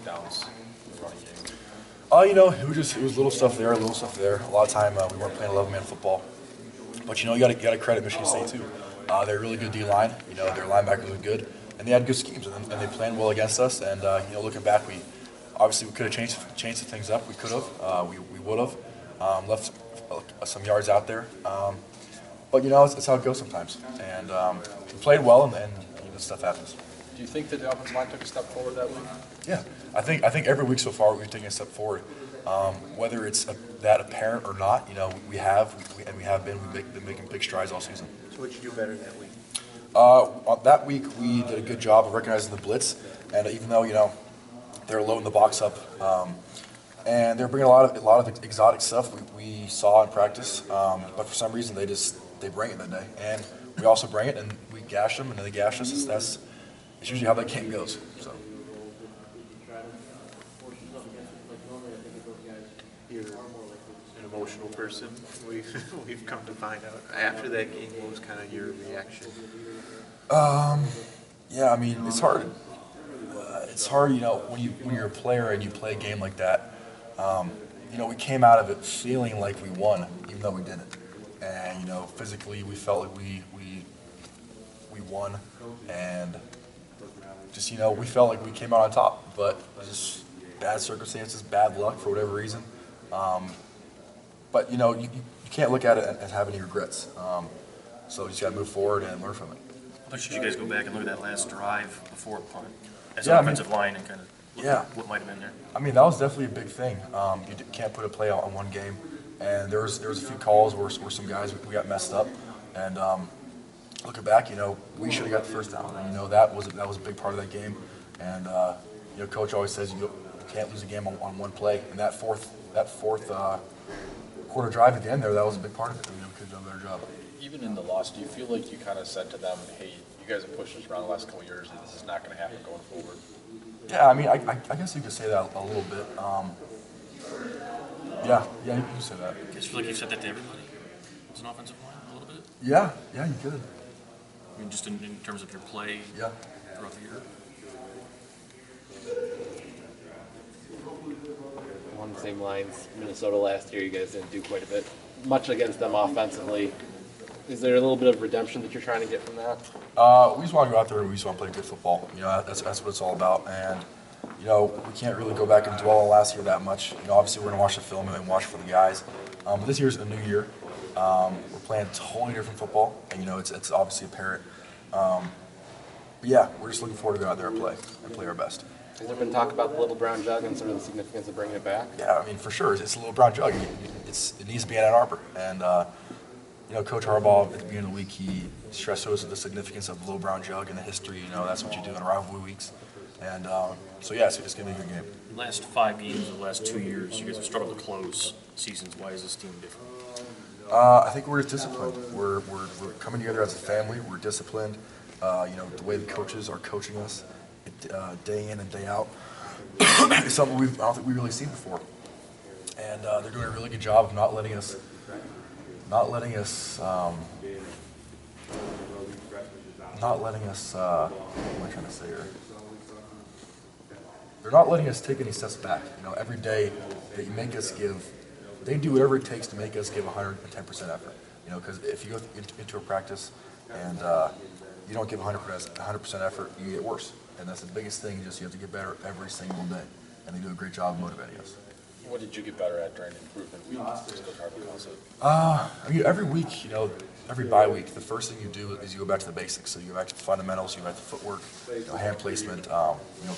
breakdowns in the running game? It was little stuff there, little stuff there. A lot of time we weren't playing 11-man football, but you gotta credit Michigan State too. They're a really good D line. Their linebackers were good, and they had good schemes, and they planned well against us. And looking back, we could have changed the things up. We could have, we would have left some yards out there. But it's how it goes sometimes. And we played well, and stuff happens. Do you think that the offensive line took a step forward that week? Yeah, I think every week so far we've taken a step forward. Whether it's that apparent or not, we have been. We've been making big strides all season. So what did you do better that week? That week we did a good job of recognizing the blitz, and even though they're loading the box up, and they're bringing a lot of exotic stuff we saw in practice, but for some reason they bring it that day, and we also bring it, and we gash them, and then they gash us. That's usually how that game goes. So. You're an emotional person. We've come to find out. After that game, what was kind of your reaction? Yeah, I mean, it's hard. It's hard, when you're a player and you play a game like that. We came out of it feeling like we won, even though we didn't. And physically, we felt like we won, and just we felt like we came out on top. But just bad circumstances, bad luck for whatever reason. But you can't look at it and have any regrets. So you just got to move forward and learn from it. But should you guys go back and look at that last drive before the punt as an offensive line and kind of look at what might have been there? I mean, that was definitely a big thing. You can't put a play out on one game, and there was a few calls where some guys we got messed up, and looking back, we should have got the first down. And, that was a big part of that game, and Coach always says you can't lose a game on one play, and that fourth quarter drive at the end there, that was a big part of it. We could have done a better job. Even in the loss, do you feel like you kind of said to them, hey, you guys have pushed us around the last couple of years, and this is not going to happen going forward? Yeah, I mean, I guess you could say that a little bit. Yeah, you can say that. I guess you feel like you've said that to everybody as an offensive line a little bit? Yeah, you could. I mean, just in terms of your play throughout the year? On the same lines, Minnesota last year, you guys didn't do quite a bit much against them offensively. Is there a little bit of redemption that you're trying to get from that? We just want to go out there and we just want to play good football. That's what it's all about. And we can't really go back and dwell on last year that much. Obviously we're going to watch the film and watch for the guys. But this year's a new year. We're playing totally different football, and it's obviously apparent. But yeah, we're just looking forward to go out there and play our best. Has there been talk about the Little Brown Jug and sort of the significance of bringing it back? Yeah, I mean, for sure. It's a Little Brown Jug. It needs to be in Ann Arbor. And, Coach Harbaugh, at the beginning of the week, he stressed to us the significance of the Little Brown Jug and the history. That's what you do in rivalry weeks. And so, yeah, it's going to be a good game. The last 5 games of the last 2 years, you guys have struggled to close seasons. Why is this team different? I think we're just disciplined. We're coming together as a family. We're disciplined. The way the coaches are coaching us day in and day out is something I don't think we've really seen before. And they're doing a really good job of not letting us. What am I trying to say here? They're not letting us take any steps back. Every day they make us give. They do whatever it takes to make us give 110% effort. Because if you go into a practice and you don't give 100% effort, you get worse. And that's the biggest thing. You have to get better every single day. And they do a great job of motivating us. What did you get better at during improvement week? I mean, every week, every bye week, the first thing you do is you go back to the basics. So you go back to the fundamentals, you go back to footwork, hand placement,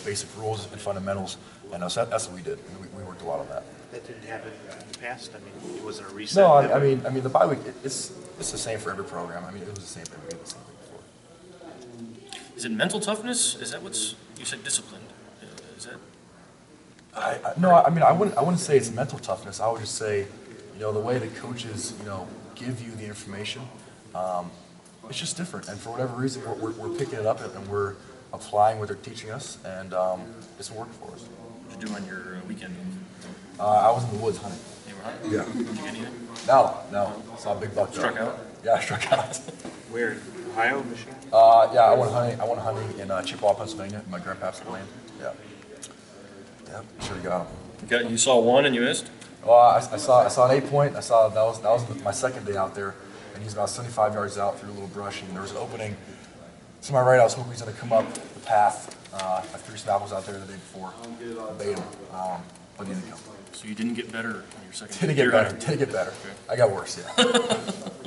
basic rules and fundamentals. And so that's what we did. We worked a lot on that. That didn't happen in the past. I mean, it wasn't a reset. No, I mean, the bye week it's the same for every program. I mean, it was the same thing. We did the same thing before. Is it mental toughness? Is that you said disciplined? Is that? No, I mean, I wouldn't say it's mental toughness. I would just say, the way the coaches, give you the information, it's just different. And for whatever reason, we're picking it up and we're applying what they're teaching us, and it's working for us. What did you do on your weekend? I was in the woods hunting. You were hunting? Yeah. Did you get anything? No. Saw a big buck. Struck out? Yeah, I struck out. Where? Ohio, Michigan? Yeah, I went hunting in Chippewa, Pennsylvania. My grandpa's land. Yeah. Yep, sure got him. You saw one and you missed? Well, I saw an 8-point. I saw that was my second day out there, and he's about 75 yards out through a little brush, and there was an opening to my right. I was hoping he's going to come up the path. I threw some apples out there the day before, bait him, but he didn't come. So you didn't get better on your second Didn't get better. Didn't get better. I got worse. Yeah.